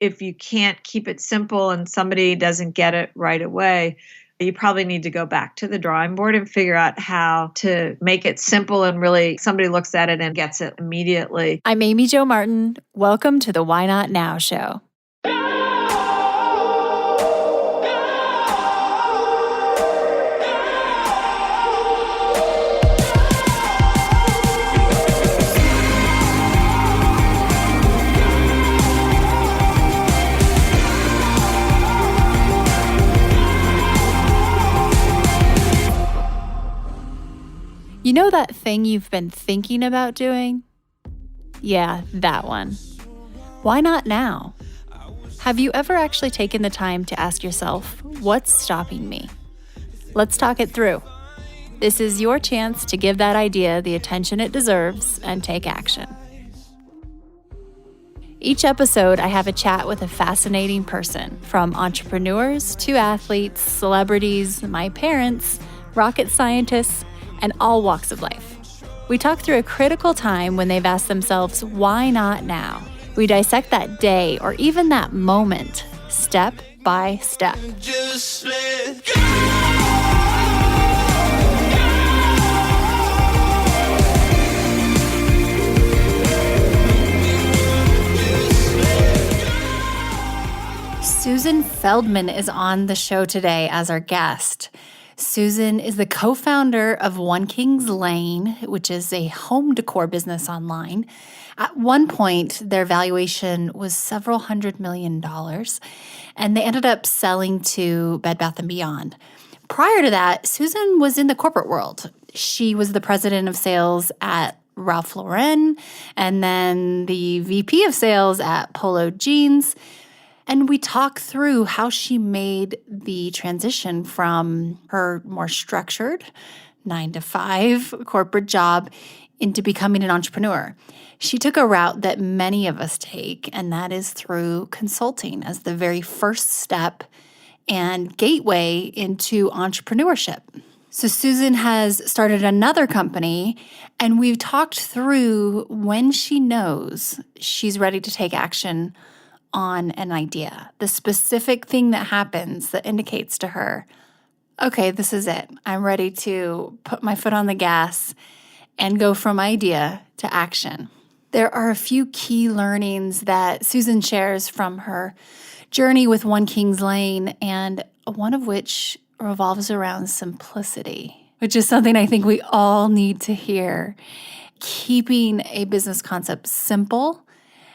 if you can't keep it simple and somebody doesn't get it right away, you probably need to go back to the drawing board and figure out how to make it simple and really somebody looks at it and gets it immediately. I'm Amy Jo Martin. Welcome to the Why Not Now show. You know that thing you've been thinking about doing? Yeah, that one. Why not now? Have you ever actually taken the time to ask yourself, what's stopping me? Let's talk it through. This is your chance to give that idea the attention it deserves and take action. Each episode, I have a chat with a fascinating person, from entrepreneurs to athletes, celebrities, my parents, rocket scientists, and all walks of life. We talk through a critical time when they've asked themselves, why not now? We dissect that day or even that moment, step by step. Just let go. Susan Feldman is on the show today as our guest. Susan is the co-founder of One Kings Lane, which is a home decor business online. At one point, their valuation was several $100 million, and they ended up selling to Bed Bath & Beyond. Prior to that, Susan was in the corporate world. She was the president of sales at Ralph Lauren, and then the VP of sales at Polo Jeans. And we talk through how she made the transition from her more structured 9-to-5 corporate job into becoming an entrepreneur. She took a route that many of us take, and that is through consulting as the very first step and gateway into entrepreneurship. So Susan has started another company, and we've talked through when she knows she's ready to take action on an idea, the specific thing that happens that indicates to her, okay, this is it. I'm ready to put my foot on the gas and go from idea to action. There are a few key learnings that Susan shares from her journey with One Kings Lane, and one of which revolves around simplicity, which is something I think we all need to hear. Keeping a business concept simple,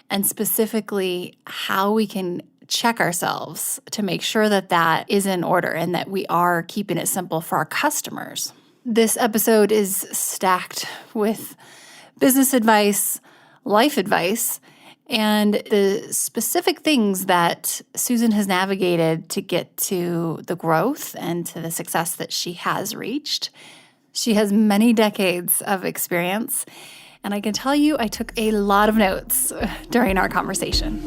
and specifically how we can check ourselves to make sure that that is in order and that we are keeping it simple for our customers. This episode is stacked with business advice, life advice, and the specific things that Susan has navigated to get to the growth and to the success that she has reached. She has many decades of experience, and I can tell you I took a lot of notes during our conversation.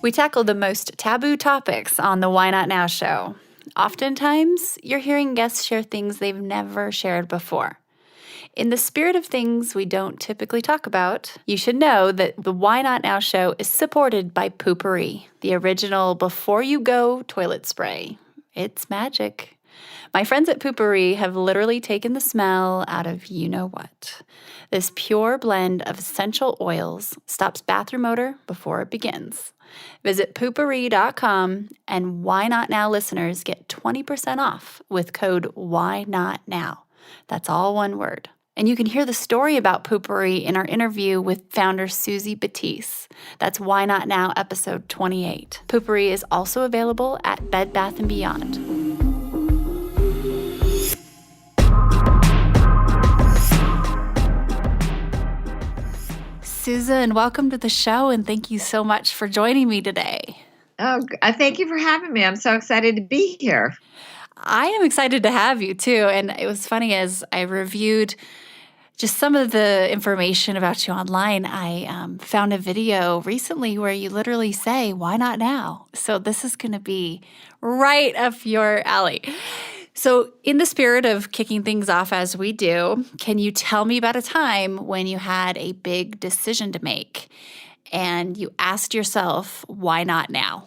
We tackle the most taboo topics on the Why Not Now show. Oftentimes, you're hearing guests share things they've never shared before. In the spirit of things we don't typically talk about, you should know that the Why Not Now show is supported by Poo-Pourri, the original before you go toilet spray. It's magic. My friends at Poo-Pourri have literally taken the smell out of you-know-what. This pure blend of essential oils stops bathroom odor before it begins. Visit poopourri.com, and Why Not Now listeners get 20% off with code WHYNOTNOW. That's all one word. And you can hear the story about Poo-Pourri in our interview with founder Susie Batiste. That's Why Not Now episode 28. Poo-Pourri is also available at Bed Bath & Beyond. Susan, welcome to the show, and thank you so much for joining me today. Oh, thank you for having me. I'm so excited to be here. I am excited to have you, too. And it was funny, as I reviewed just some of the information about you online, I found a video recently where you literally say, why not now? So this is going to be right up your alley. So in the spirit of kicking things off as we do, can you tell me about a time when you had a big decision to make and you asked yourself, why not now?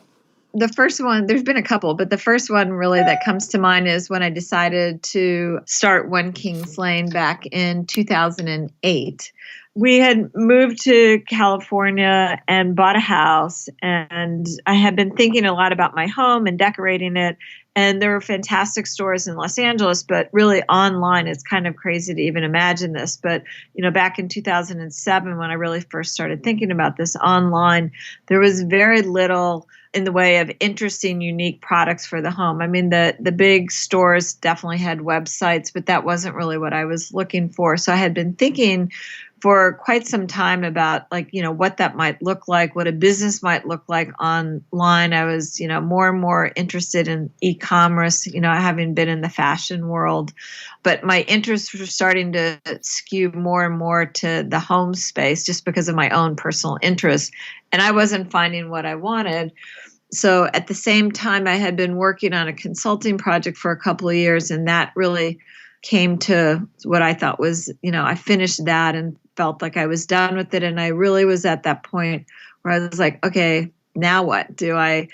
The first one, there's been a couple, but the first one really that comes to mind is when I decided to start One Kings Lane back in 2008. We had moved to California and bought a house, and I had been thinking a lot about my home and decorating it. And there were fantastic stores in Los Angeles, but really online, it's kind of crazy to even imagine this. But, back in 2007, when I really first started thinking about this online, there was very little in the way of interesting, unique products for the home. I mean, the big stores definitely had websites, but that wasn't really what I was looking for. So I had been thinking for quite some time about what that might look like, what a business might look like online. I was, more and more interested in e-commerce, having been in the fashion world, but my interests were starting to skew more and more to the home space just because of my own personal interests. And I wasn't finding what I wanted. So at the same time, I had been working on a consulting project for a couple of years, and that really came to what I thought was, I finished that and felt like I was done with it. And I really was at that point where I was like, okay, now what? Do I,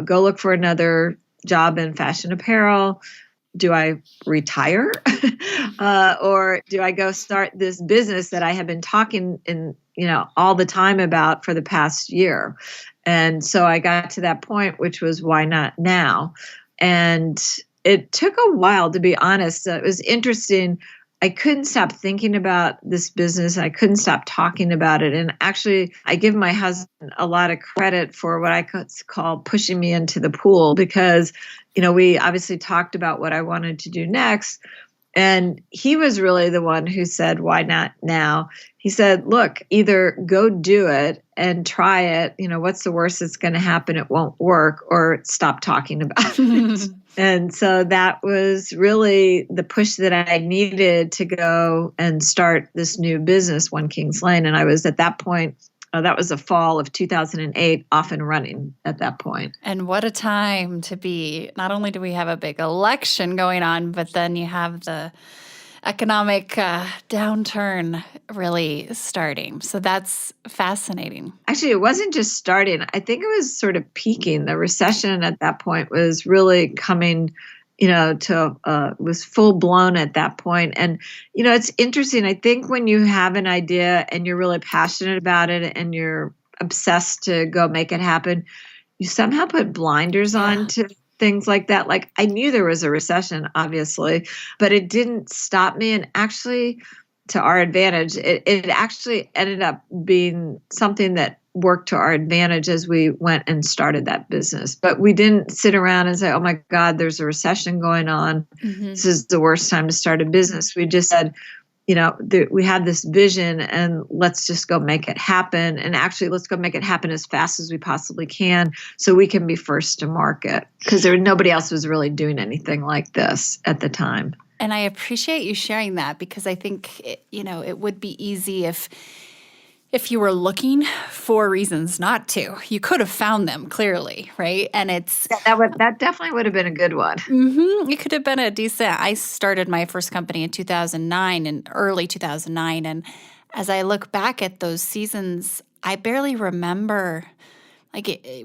go look for another job in fashion apparel? Do I retire? Or do I go start this business that I have been talking all the time about for the past year? And so I got to that point, which was why not now? And it took a while, to be honest. It was interesting. I couldn't stop thinking about this business. I couldn't stop talking about it. And actually, I give my husband a lot of credit for what I could call pushing me into the pool because, we obviously talked about what I wanted to do next. And he was really the one who said, why not now? He said, look, either go do it and try it. What's the worst that's going to happen? It won't work, or stop talking about it. And so that was really the push that I needed to go and start this new business, One Kings Lane. And I was at that point, that was the fall of 2008, off and running at that point. And what a time to be. Not only do we have a big election going on, but then you have the economic downturn really starting. So that's fascinating. Actually, it wasn't just starting. I think it was sort of peaking. The recession at that point was really coming, was full blown at that point. And, it's interesting. I think when you have an idea and you're really passionate about it and you're obsessed to go make it happen, you somehow put blinders on to things like that. Like I knew there was a recession, obviously, but it didn't stop me. And actually, to our advantage, it actually ended up being something that worked to our advantage as we went and started that business. But we didn't sit around and say, oh my God, there's a recession going on. Mm-hmm. This is the worst time to start a business. We just said, we had this vision and let's just go make it happen. And actually, let's go make it happen as fast as we possibly can so we can be first to market, because nobody else was really doing anything like this at the time. And I appreciate you sharing that, because I think, it would be easy if you were looking for reasons not to. You could have found them clearly, right? And it's that definitely would have been a good one. Mm-hmm. It could have been a decent. I started my first company in 2009, in early 2009, and as I look back at those seasons, I barely remember.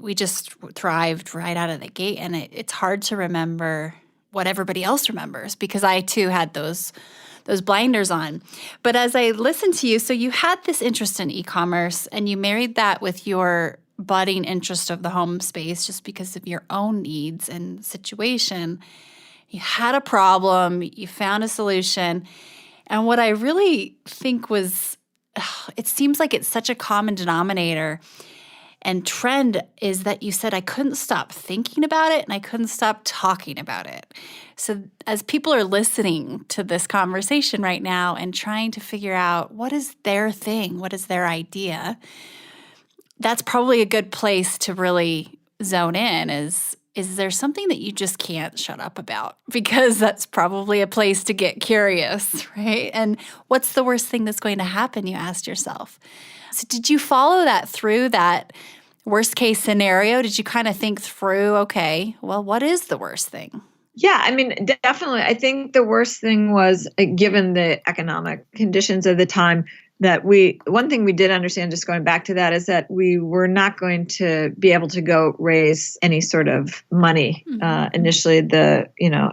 We just thrived right out of the gate, and it's hard to remember what everybody else remembers, because I too had those blinders on. But as I listened to you, so you had this interest in e-commerce and you married that with your budding interest of the home space just because of your own needs and situation. You had a problem, you found a solution. And what I really think was, it seems like it's such a common denominator and trend is that you said, I couldn't stop thinking about it and I couldn't stop talking about it. So as people are listening to this conversation right now and trying to figure out what is their thing, what is their idea, that's probably a good place to really zone in is there something that you just can't shut up about? Because that's probably a place to get curious, right? And what's the worst thing that's going to happen, you asked yourself. So did you follow that through, that worst case scenario? Did you kind of think through, okay, well, what is the worst thing? Yeah, I mean, definitely. I think the worst thing was, given the economic conditions of the time, that one thing we did understand, just going back to that, is that we were not going to be able to go raise any sort of money. Initially, the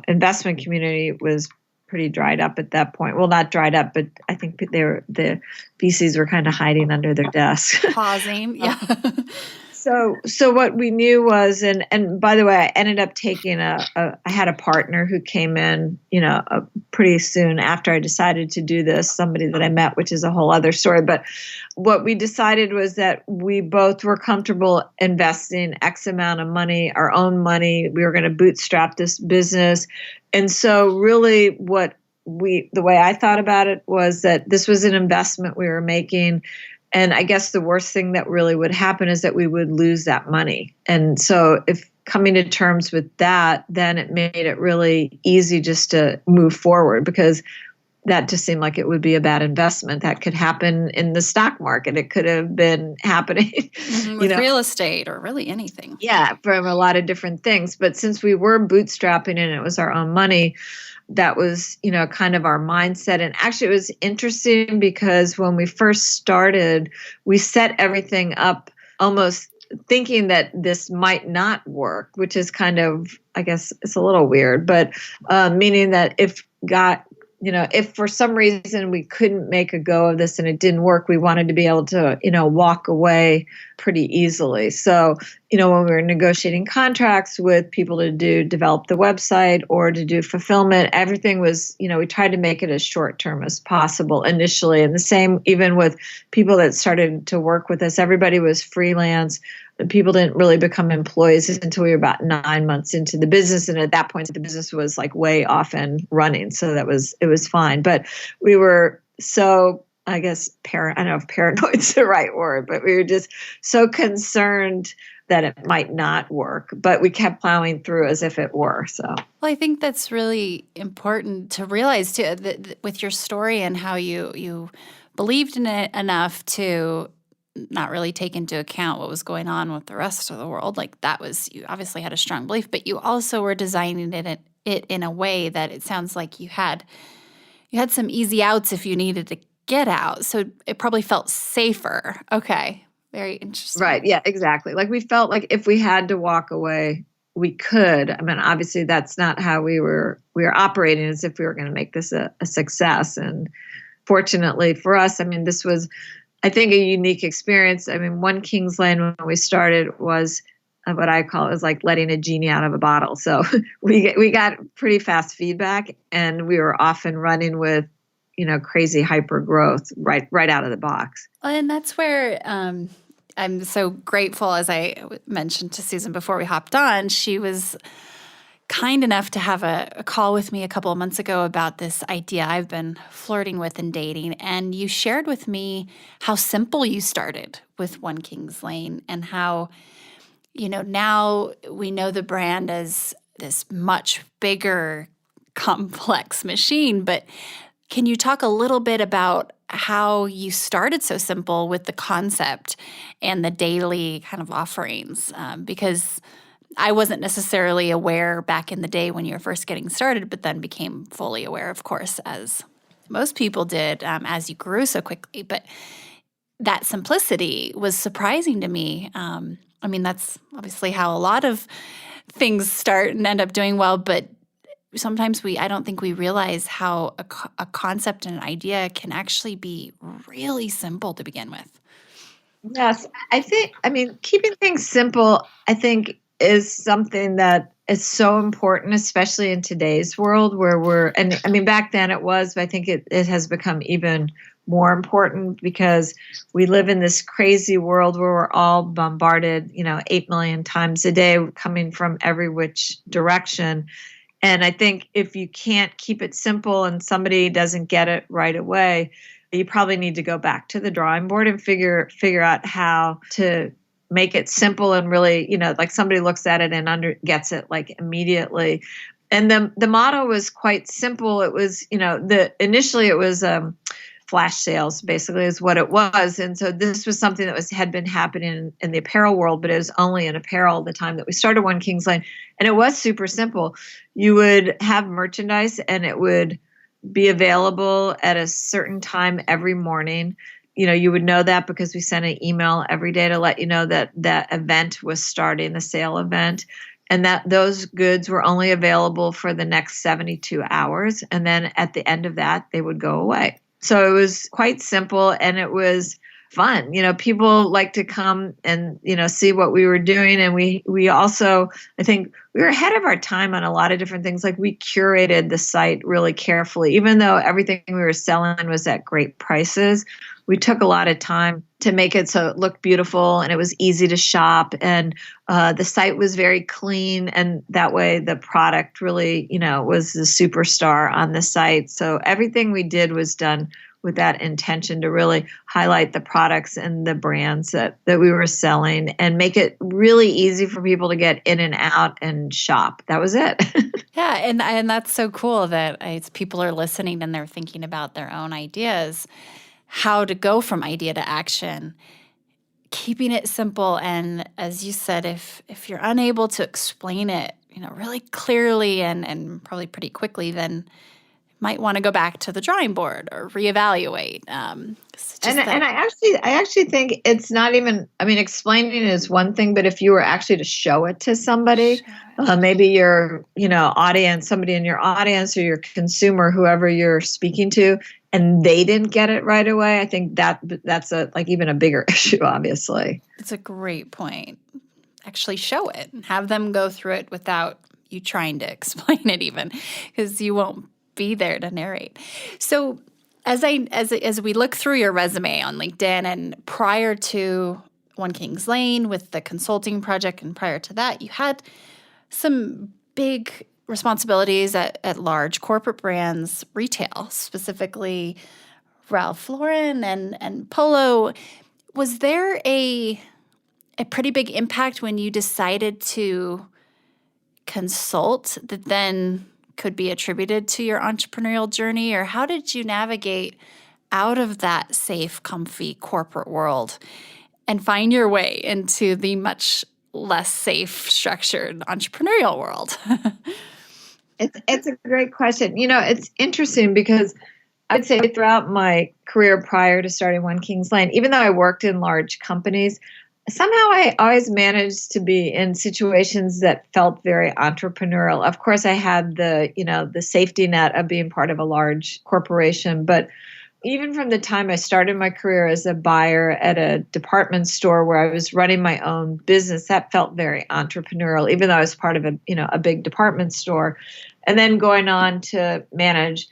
investment community was pretty dried up at that point. Well, not dried up, but I think the VCs were kind of hiding under their desks. Pausing, yeah. So what we knew was, and by the way, I ended up taking I had a partner who came in, pretty soon after I decided to do this, somebody that I met, which is a whole other story. But what we decided was that we both were comfortable investing X amount of money, our own money. We were going to bootstrap this business. And so really the way I thought about it was that this was an investment we were making. And I guess the worst thing that really would happen is that we would lose that money. And so if coming to terms with that, then it made it really easy just to move forward, because that just seemed like it would be a bad investment. That could happen in the stock market. It could have been happening with real estate or really anything. Yeah, from a lot of different things. But since we were bootstrapping and it was our own money, that was, kind of our mindset. And actually, it was interesting because when we first started, we set everything up almost thinking that this might not work, which is kind of, I guess it's a little weird, but meaning that if for some reason we couldn't make a go of this and it didn't work, we wanted to be able to, walk away pretty easily. So, when we were negotiating contracts with people to develop the website or to do fulfillment, everything was, we tried to make it as short term as possible initially. And the same even with people that started to work with us, everybody was freelance. People didn't really become employees until we were about 9 months into the business. And at that point, the business was like way off and running. So it was fine. But we were so, I guess, I don't know if paranoid's the right word, but we were just so concerned that it might not work. But we kept plowing through as if it were. So, well, I think that's really important to realize too, that with your story and how you believed in it enough to not really take into account what was going on with the rest of the world. Like you obviously had a strong belief, but you also were designing it in a way that it sounds like you had some easy outs if you needed to get out. So it probably felt safer. Okay. Very interesting. Right. Yeah, exactly. Like we felt like if we had to walk away, we could. I mean, obviously that's not how we were operating, as if we were going to make this a success. And fortunately for us, I mean, this was, I think, a unique experience. I mean, One Kings Lane, when we started, was what I call, it was like letting a genie out of a bottle. So we got pretty fast feedback, and we were off and running with, crazy hyper growth right out of the box. And that's where I'm so grateful, as I mentioned to Susan before we hopped on. She was kind enough to have a call with me a couple of months ago about this idea I've been flirting with and dating. And you shared with me how simple you started with One Kings Lane and how, now we know the brand as this much bigger, complex machine. But can you talk a little bit about how you started so simple with the concept and the daily kind of offerings? Because I wasn't necessarily aware back in the day when you were first getting started, but then became fully aware, of course, as most people did as you grew so quickly. But that simplicity was surprising to me. I mean, that's obviously how a lot of things start and end up doing well, but sometimes I don't think we realize how a concept and an idea can actually be really simple to begin with. Yes, keeping things simple, I think, is something that is so important, especially in today's world where back then it was, but I think it has become even more important because we live in this crazy world where we're all bombarded, 8 million times a day coming from every which direction. And I think if you can't keep it simple and somebody doesn't get it right away, you probably need to go back to the drawing board and figure out how to make it simple and really, like somebody looks at it and gets it like immediately. And the motto was quite simple. It was, initially it was flash sales, basically, is what it was. And so this was something that had been happening in the apparel world, but it was only in apparel the time that we started One Kings Lane. And it was super simple. You would have merchandise and it would be available at a certain time every morning. you would know that because we sent an email every day to let you know that that event was starting, the sale event, and that those goods were only available for the next 72 hours. And then at the end of that, they would go away. So it was quite simple and it was fun. People like to come and, see what we were doing. And we also, I think we were ahead of our time on a lot of different things. Like we curated the site really carefully, even though everything we were selling was at great prices. We took a lot of time to make it so it looked beautiful and it was easy to shop. And the site was very clean. And that way the product really, was the superstar on the site. So everything we did was done with that intention to really highlight the products and the brands that we were selling and make it really easy for people to get in and out and shop. That was it. Yeah, and that's so cool that people are listening and they're thinking about their own ideas, how to go from idea to action, keeping it simple. And as you said, if you're unable to explain it, really clearly and probably pretty quickly, then might want to go back to the drawing board or reevaluate. And I actually think it's not even, explaining is one thing, but if you were actually to show it to somebody, maybe your, audience, somebody in your audience or your consumer, whoever you're speaking to, and they didn't get it right away, I think that's even a bigger issue, obviously. It's a great point. Actually show it and have them go through it without you trying to explain it even, because you won't be there to narrate. So as we look through your resume on LinkedIn, and prior to One Kings Lane with the consulting project, and prior to that, you had some big responsibilities at large corporate brands, retail, specifically Ralph Lauren and Polo. Was there a pretty big impact when you decided to consult that then could be attributed to your entrepreneurial journey? Or how did you navigate out of that safe, comfy corporate world and find your way into the much less safe, structured entrepreneurial world? It's a great question. It's interesting because I would say throughout my career prior to starting One Kings Lane, even though I worked in large companies, somehow I always managed to be in situations that felt very entrepreneurial. Of course, I had the safety net of being part of a large corporation, but even from the time I started my career as a buyer at a department store where I was running my own business, that felt very entrepreneurial, even though I was part of a big department store. And then going on to manage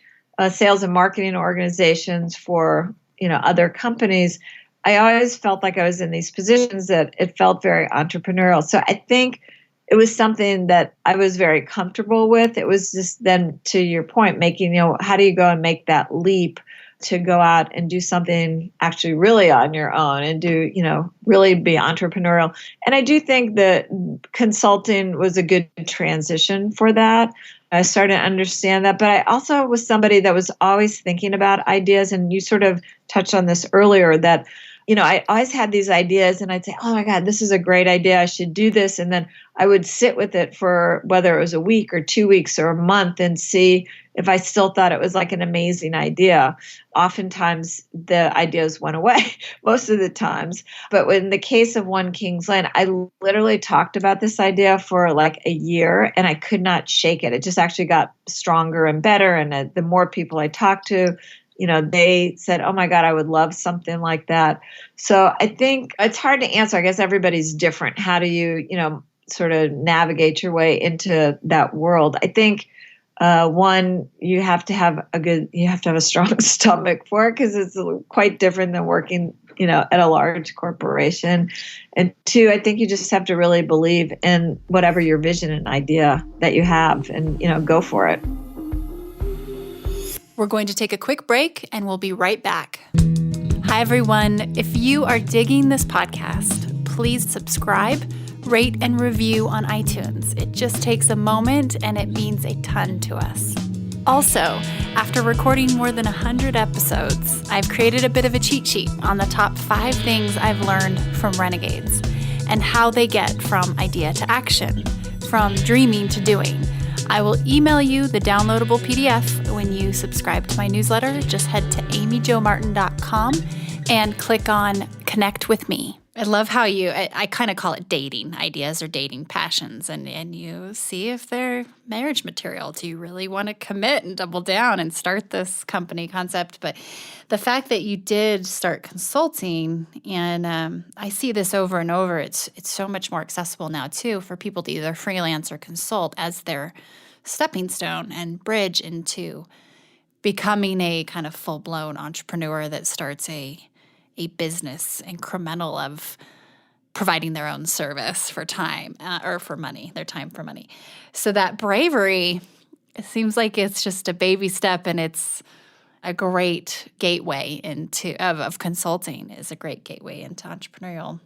sales and marketing organizations for, other companies, I always felt like I was in these positions that it felt very entrepreneurial. So I think it was something that I was very comfortable with. It was just then, to your point, making, how do you go and make that leap to go out and do something actually really on your own and do, really be entrepreneurial. And I do think that consulting was a good transition for that. I started to understand that, but I also was somebody that was always thinking about ideas. And you sort of touched on this earlier that, I always had these ideas and I'd say, oh my God, this is a great idea. I should do this. And then I would sit with it for whether it was a week or 2 weeks or a month and see if I still thought it was like an amazing idea. Oftentimes the ideas went away, most of the times. But in the case of One Kings Lane, I literally talked about this idea for like a year and I could not shake it. It just actually got stronger and better. And the more people I talked to, they said, oh my God, I would love something like that. So I think it's hard to answer. I guess everybody's different. How do you, sort of navigate your way into that world? I think one, you have to have a strong stomach for it because it's quite different than working, at a large corporation. And two, I think you just have to really believe in whatever your vision and idea that you have and, go for it. We're going to take a quick break and we'll be right back. Hi, everyone. If you are digging this podcast, please subscribe, rate, and review on iTunes. It just takes a moment and it means a ton to us. Also, after recording more than 100 episodes, I've created a bit of a cheat sheet on the top 5 things I've learned from Renegades and how they get from idea to action, from dreaming to doing. I will email you the downloadable PDF when you subscribe to my newsletter. Just head to amyjomartin.com and click on Connect with Me. I love how I kind of call it dating ideas or dating passions, and you see if they're marriage material. Do you really want to commit and double down and start this company concept? But the fact that you did start consulting, and I see this over and over, it's so much more accessible now too for people to either freelance or consult as their stepping stone and bridge into becoming a kind of full-blown entrepreneur that starts a business incremental of providing their own service for time or for money, their time for money. So that bravery, it seems like it's just a baby step, and it's a great gateway into of consulting is a great gateway into entrepreneurial.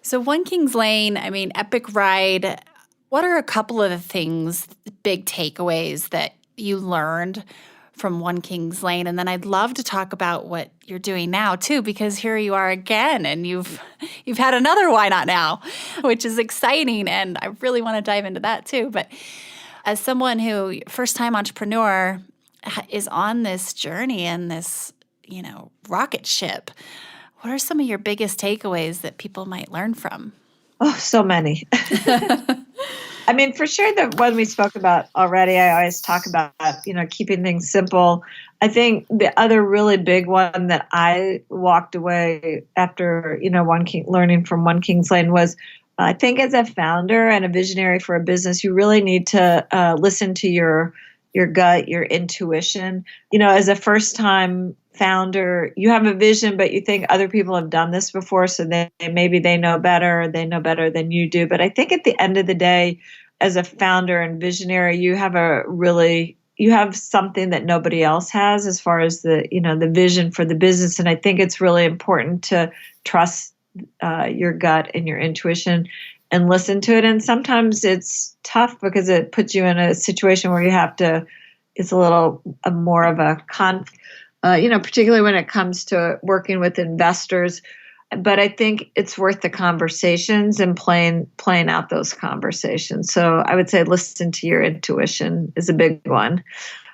So One Kings Lane, I mean, epic ride. What are a couple of the things, big takeaways that you learned from One Kings Lane? And then I'd love to talk about what you're doing now too, because here you are again, and you've had another Why Not Now, which is exciting, and I really want to dive into that too. But as someone who first-time entrepreneur is on this journey and this, rocket ship, what are some of your biggest takeaways that people might learn from? Oh, so many. I mean, for sure, the one we spoke about already, I always talk about, keeping things simple. I think the other really big one that I walked away after, learning from One King's Lane was, I think as a founder and a visionary for a business, you really need to listen to your gut, your intuition. As a first-time founder, you have a vision, but you think other people have done this before, so maybe they know better than you do. But I think at the end of the day, as a founder and visionary, you have something that nobody else has as far as the vision for the business. And I think it's really important to trust your gut and your intuition and listen to it. And sometimes it's tough because it puts you in a situation where it's a little more of a particularly when it comes to working with investors. But I think it's worth the conversations and playing out those conversations. So I would say listen to your intuition is a big one.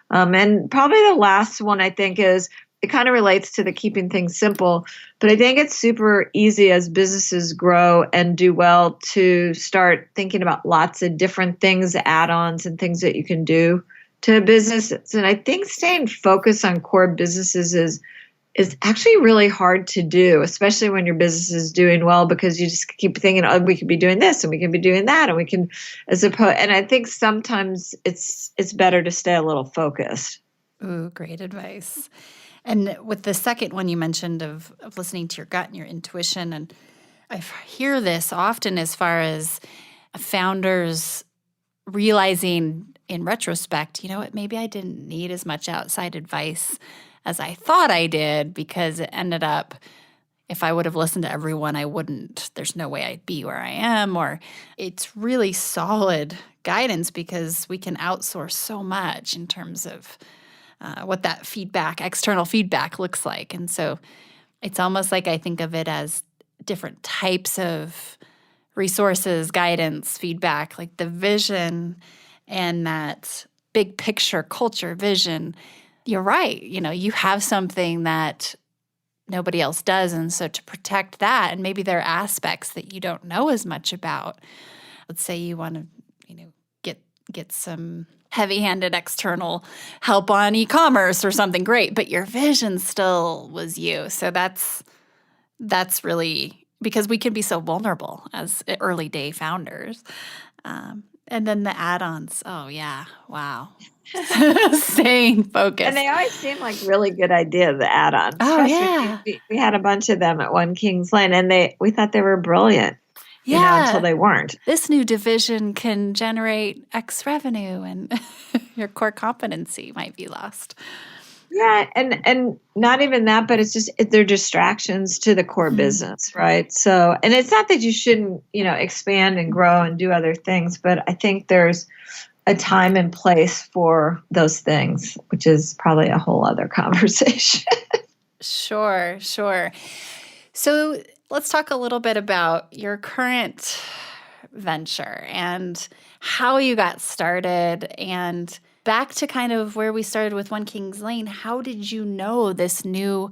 And probably the last one I think is, it kind of relates to the keeping things simple, but I think it's super easy as businesses grow and do well to start thinking about lots of different things, add-ons and things that you can do to a business. And I think staying focused on core businesses is actually really hard to do, especially when your business is doing well, because you just keep thinking, oh, we could be doing this and we can be doing that, and we can, and I think sometimes it's better to stay a little focused. Ooh, great advice. And with the second one you mentioned of listening to your gut and your intuition, and I hear this often as far as founders realizing in retrospect, you know what, maybe I didn't need as much outside advice as I thought I did, because it ended up, if I would have listened to everyone, there's no way I'd be where I am. Or it's really solid guidance, because we can outsource so much in terms of what that external feedback looks like. And so it's almost like I think of it as different types of resources, guidance, feedback, like the vision and that big picture culture vision. You're right. You have something that nobody else does. And so to protect that, and maybe there are aspects that you don't know as much about. Let's say you want to, get some heavy-handed external help on e-commerce or something, great, but your vision still was you. So that's really, because we can be so vulnerable as early day founders. And then the add-ons. Oh yeah. Wow. Staying focused. And they always seem like really good ideas, the add-ons. Oh yeah. We had a bunch of them at One King's Lane, and we thought they were brilliant. Yeah. Until they weren't. This new division can generate X revenue, and your core competency might be lost. Yeah, and not even that, but it's just they're distractions to the core business, right? So, and it's not that you shouldn't, expand and grow and do other things, but I think there's a time and place for those things, which is probably a whole other conversation. Sure. So let's talk a little bit about your current venture and how you got started, and back to kind of where we started with One King's Lane. How did you know this new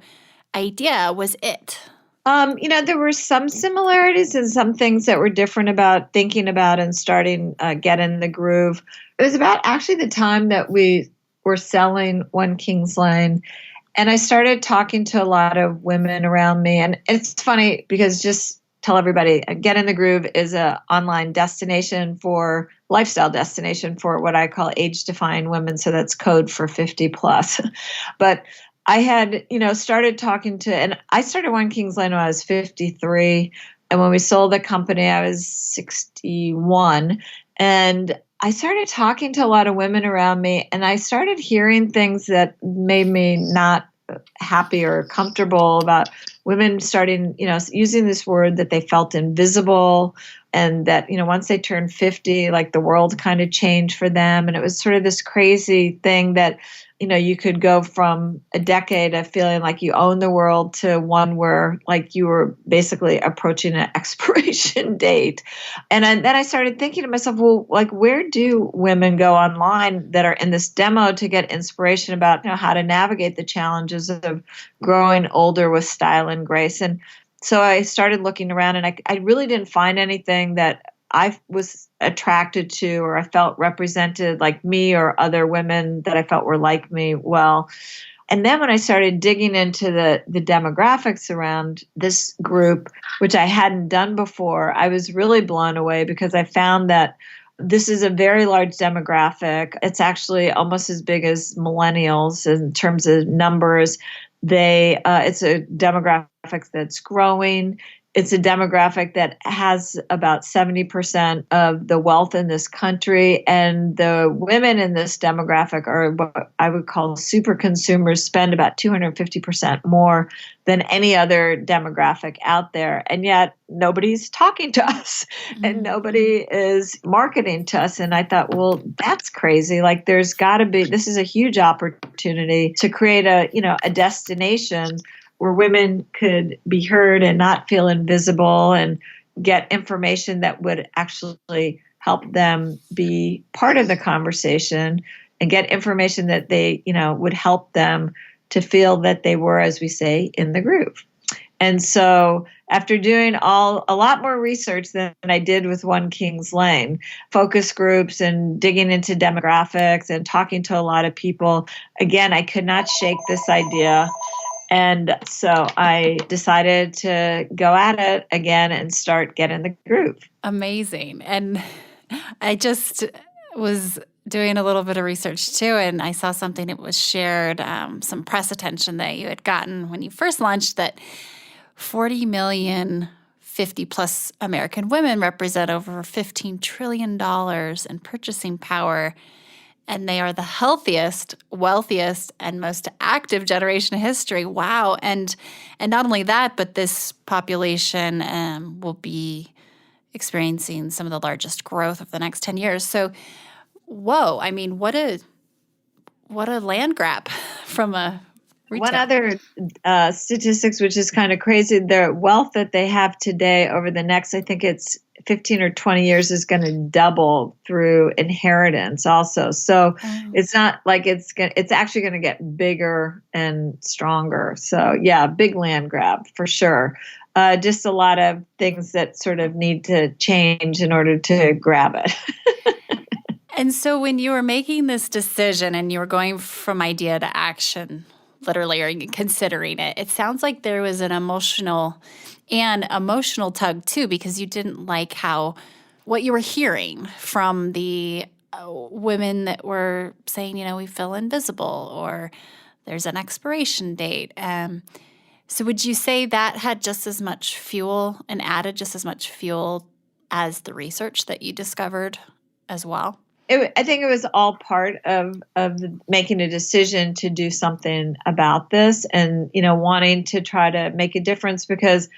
idea was it? There were some similarities and some things that were different about thinking about and starting Get in the Groove. It was about actually the time that we were selling One Kings Lane. And I started talking to a lot of women around me. And it's funny because just tell everybody, Get in the Groove is an online lifestyle destination for what I call age-defying women. So that's code for 50 plus. But I had, started talking and I started One Kings Lane when I was 53. And when we sold the company, I was 61. And I started talking to a lot of women around me, and I started hearing things that made me not happy or comfortable about women starting, using this word that they felt invisible, and that, once they turned 50, like the world kind of changed for them. And it was sort of this crazy thing that, you could go from a decade of feeling like you own the world to one where like you were basically approaching an expiration date. And then I started thinking to myself, well, like, where do women go online that are in this demo to get inspiration about, how to navigate the challenges of growing older with style and grace? And so I started looking around, and I really didn't find anything that I was attracted to or I felt represented like me or other women that I felt were like me well. And then when I started digging into the demographics around this group, which I hadn't done before, I was really blown away because I found that this is a very large demographic. It's actually almost as big as millennials in terms of numbers. It's a demographic that's growing. It's a demographic that has about 70% of the wealth in this country. And the women in this demographic are what I would call super consumers, spend about 250% more than any other demographic out there. And yet nobody's talking to us and nobody is marketing to us. And I thought, well, that's crazy. Like this is a huge opportunity to create a destination where women could be heard and not feel invisible and get information that would actually help them be part of the conversation and get information that they, would help them to feel that they were, as we say, in the groove. And so after doing a lot more research than I did with One Kings Lane, focus groups and digging into demographics and talking to a lot of people, again, I could not shake this idea. And so I decided to go at it again and start Get in the Groove. Amazing. And I just was doing a little bit of research too, and I saw something that was shared, some press attention that you had gotten when you first launched, that 40 million 50-plus American women represent over $15 trillion in purchasing power. And they are the healthiest, wealthiest, and most active generation in history. Wow. And not only that, but this population will be experiencing some of the largest growth of the next 10 years. So, whoa, I mean, what a land grab from a retail. One other statistics, which is kind of crazy, the wealth that they have today over the next, I think it's 15 or 20 years, is going to double through inheritance also. So it's not like it's actually going to get bigger and stronger. So yeah, big land grab for sure. Just a lot of things that sort of need to change in order to grab it. And so when you were making this decision and you were going from idea to action, literally, or considering it, it sounds like there was an emotional tug too, because you didn't like what you were hearing from the women that were saying, we feel invisible or there's an expiration date. So would you say that had just as much fuel and added just as much fuel as the research that you discovered as well? I think it was all part of making a decision to do something about this and, wanting to try to make a difference, because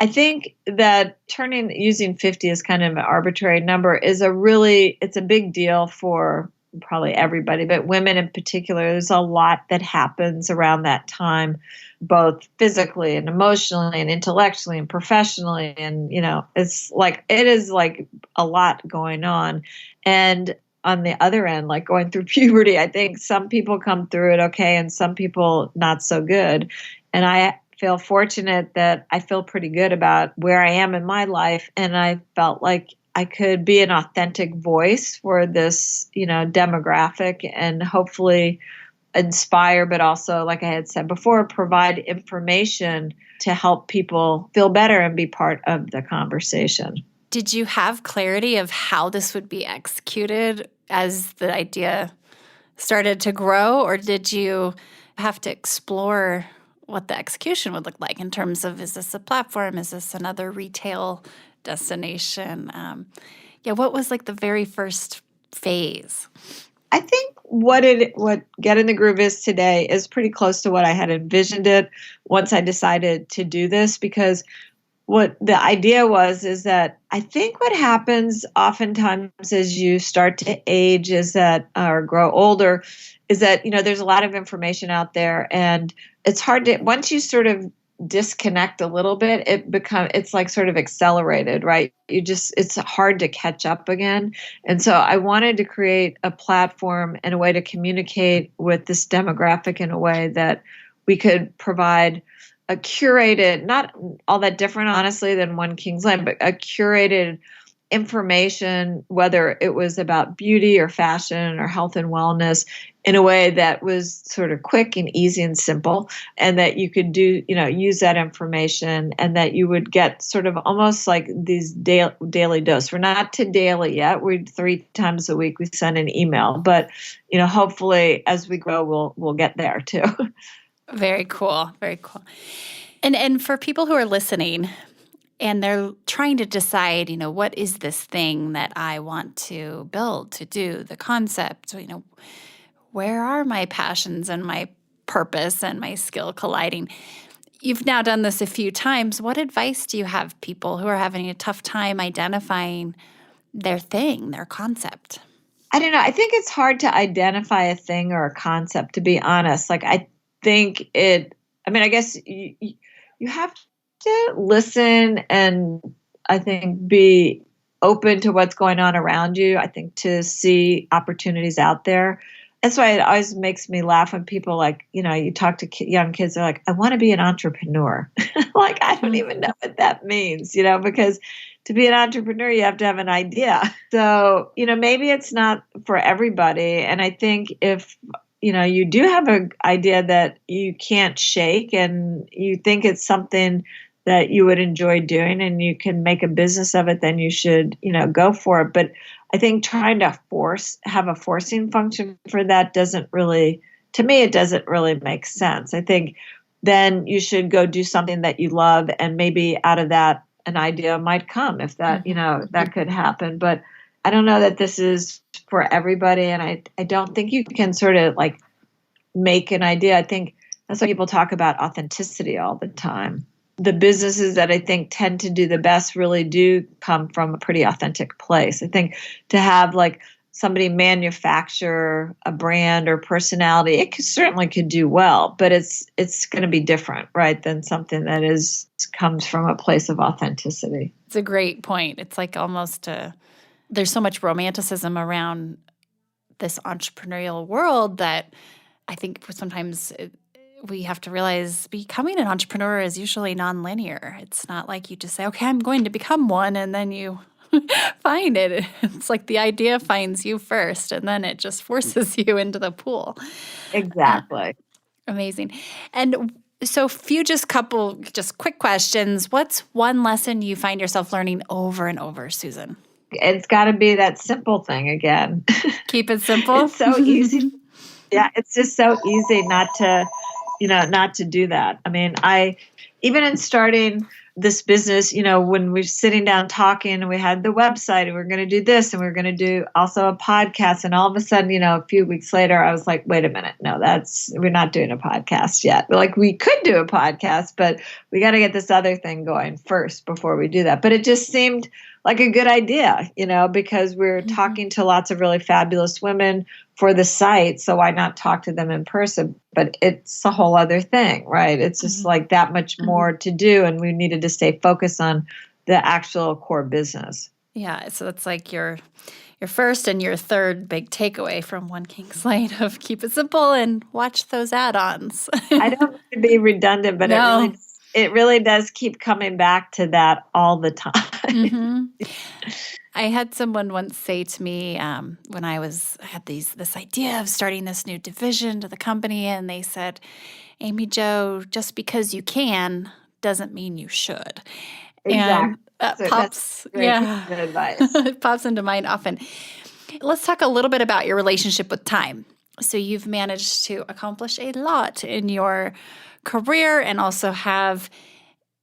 I think that using 50 as kind of an arbitrary number it's a big deal for probably everybody, but women in particular. There's a lot that happens around that time, both physically and emotionally and intellectually and professionally. And, it is like a lot going on. And on the other end, like going through puberty, I think some people come through it okay and some people not so good. And I feel fortunate that I feel pretty good about where I am in my life. And I felt like I could be an authentic voice for this, demographic and hopefully inspire, but also, like I had said before, provide information to help people feel better and be part of the conversation. Did you have clarity of how this would be executed as the idea started to grow, or did you have to explore what the execution would look like in terms of, is this a platform? Is this another retail destination? What was like the very first phase? I think what Get in the Groove is today is pretty close to what I had envisioned it once I decided to do this, because what the idea is that I think what happens oftentimes as you start to age or grow older is that, there's a lot of information out there, and it's hard to, once you sort of disconnect a little bit, it's like sort of accelerated, right? It's hard to catch up again. And so I wanted to create a platform and a way to communicate with this demographic in a way that we could provide a curated, not all that different, honestly, than One King's Lane, but a curated information, whether it was about beauty or fashion or health and wellness, in a way that was sort of quick and easy and simple, and that you could use that information, and that you would get sort of almost like these daily dose. We're not to daily yet. We're 3 times a week we send an email, but hopefully as we grow, we'll get there too. Very cool. Very cool. And for people who are listening and they're trying to decide, what is this thing that I want to build, to do, the concept, where are my passions and my purpose and my skill colliding? You've now done this a few times. What advice do you have people who are having a tough time identifying their thing, their concept? I don't know. I think it's hard to identify a thing or a concept, to be honest. I guess you have to listen and I think be open to what's going on around you. I think to see opportunities out there. That's why it always makes me laugh when people you talk to young kids, they're like, I want to be an entrepreneur. I don't even know what that means, because to be an entrepreneur, you have to have an idea. So, maybe it's not for everybody. And I think if you do have an idea that you can't shake and you think it's something that you would enjoy doing and you can make a business of it, then you should, go for it. But I think trying to have a forcing function for that doesn't really make sense. I think then you should go do something that you love, and maybe out of that, an idea might come, if that, that could happen. But I don't know that this is for everybody. And I don't think you can sort of make an idea. I think that's why people talk about authenticity all the time. The businesses that I think tend to do the best really do come from a pretty authentic place. I think to have somebody manufacture a brand or personality, it certainly could do well, but it's going to be different, right, than something that comes from a place of authenticity. It's a great point. It's almost there's so much romanticism around this entrepreneurial world that I think sometimes we have to realize becoming an entrepreneur is usually nonlinear. It's not like you just say, okay, I'm going to become one, and then you find it. It's like the idea finds you first, and then it just forces you into the pool. Exactly. Amazing. And so just quick questions. What's one lesson you find yourself learning over and over, Susan? It's got to be that simple thing again. Keep it simple. It's so easy. Yeah, it's just so easy not to do that. I mean, even in starting this business, when we're sitting down talking and we had the website and we're going to do this and we're going to do also a podcast. And all of a sudden, a few weeks later, I was like, wait a minute. No, we're not doing a podcast yet. We could do a podcast, but we got to get this other thing going first before we do that. But it just seemed like a good idea, because we're talking to lots of really fabulous women for the site. So why not talk to them in person? But it's a whole other thing, right? It's just that much more to do. And we needed to stay focused on the actual core business. Yeah, so that's like your first and your third big takeaway from One King's Lane of keep it simple and watch those add-ons. I don't want to be redundant, but No. it really does keep coming back to that all the time. Mm-hmm. I had someone once say to me when I had this idea of starting this new division to the company, and they said, "Amy Jo, just because you can doesn't mean you should." Exactly. And So pops, that's great piece of advice. it pops into mind often. Let's talk a little bit about your relationship with time. So you've managed to accomplish a lot in your career and also have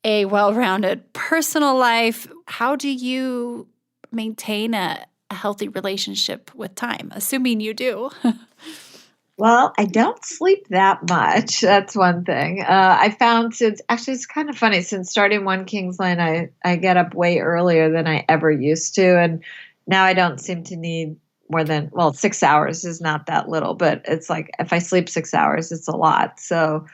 a well-rounded personal life. How do you maintain a healthy relationship with time, assuming you do? Well, I don't sleep that much. That's one thing. I found it's kind of funny, since starting One King's Lane, I get up way earlier than I ever used to. And now I don't seem to need more than, 6 hours is not that little, but it's like if I sleep 6 hours, it's a lot. So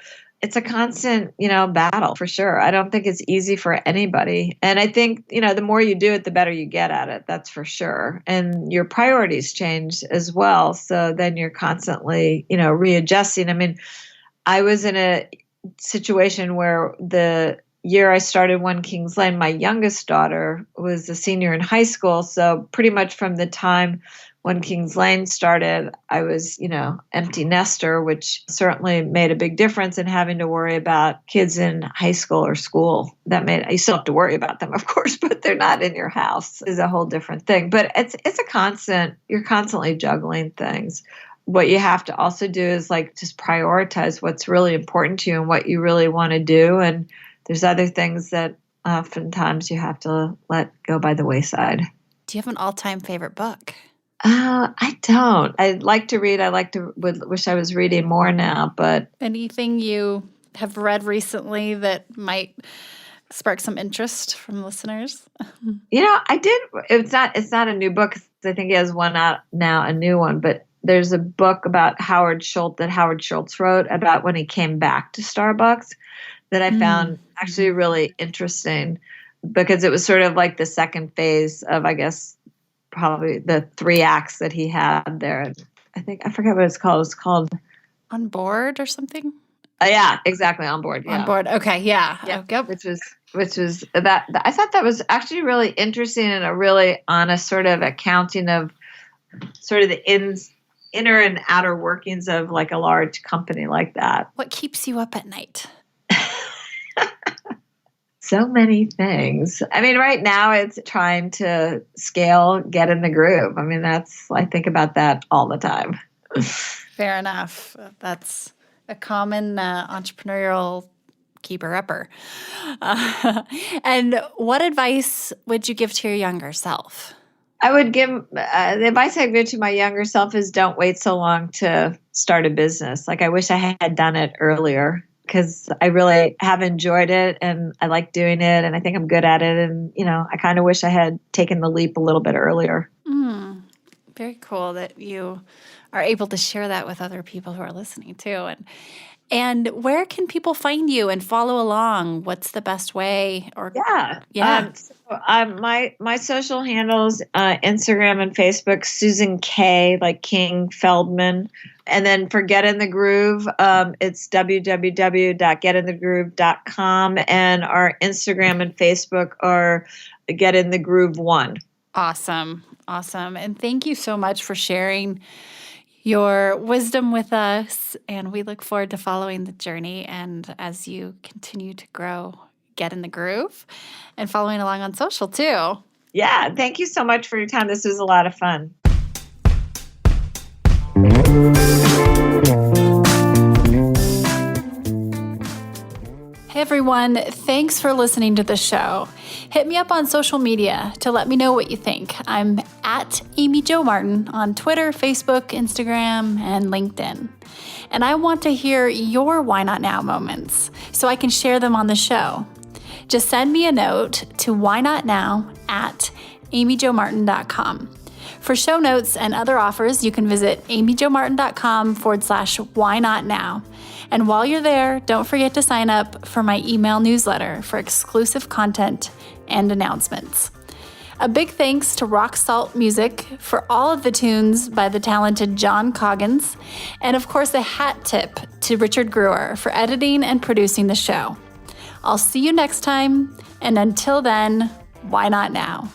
it's a constant, battle for sure. I don't think it's easy for anybody. And I think, the more you do it, the better you get at it. That's for sure. And your priorities change as well. So then you're constantly, readjusting. I mean, I was in a situation where the year I started One King's Lane, my youngest daughter was a senior in high school. So pretty much from the time One King's Lane started, I was, empty nester, which certainly made a big difference in having to worry about kids in high school or school. You still have to worry about them, of course, but they're not in your house. Is a whole different thing. But it's a constant, you're constantly juggling things. What you have to also do is just prioritize what's really important to you and what you really want to do. And there's other things that oftentimes you have to let go by the wayside. Do you have an all-time favorite book? I don't. I like to read. Would wish I was reading more now, but anything you have read recently that might spark some interest from listeners? I did. It's not a new book. I think he has one out now, a new one, but there's a book about Howard Schultz that Howard Schultz wrote about when he came back to Starbucks that I found actually really interesting, because it was sort of like the second phase of, I guess, probably the 3 acts that he had there. I forget what it's called. It's called On Board or something? Yeah, exactly. On Board. Yeah. On Board. Okay. Yeah. Yeah. Yep. Which was that I thought that was actually really interesting and a really honest sort of accounting of sort of the inner and outer workings of a large company like that. What keeps you up at night? So many things. I mean, right now it's trying to scale, get in the groove. I mean, I think about that all the time. Fair enough. That's a common entrepreneurial keeper-upper. And what advice would you give to your younger self? I would give the advice I'd give to my younger self is don't wait so long to start a business. I wish I had done it earlier, because I really have enjoyed it and I like doing it and I think I'm good at it. And, I kind of wish I had taken the leap a little bit earlier. Very cool that you are able to share that with other people who are listening too. And where can people find you and follow along? What's the best way? My social handles, Instagram and Facebook, Susan K, like King Feldman. And then for Get in the Groove, it's www.getinthegroove.com. And our Instagram and Facebook are Get in the Groove 1. Awesome. And thank you so much for sharing your wisdom with us. And we look forward to following the journey. And as you continue to grow, Get in the Groove and following along on social too. Yeah. Thank you so much for your time. This was a lot of fun. Hey everyone, thanks for listening to the show. Hit me up on social media to let me know what you think. I'm at Amy Jo Martin on Twitter, Facebook, Instagram, and LinkedIn. And I want to hear your Why Not Now moments so I can share them on the show. Just send me a note to whynotnow@amyjomartin.com. For show notes and other offers, you can visit amyjomartin.com/whynotnow. And while you're there, don't forget to sign up for my email newsletter for exclusive content and announcements. A big thanks to Rock Salt Music for all of the tunes by the talented John Coggins, and of course a hat tip to Richard Brewer for editing and producing the show. I'll see you next time, and until then, why not now?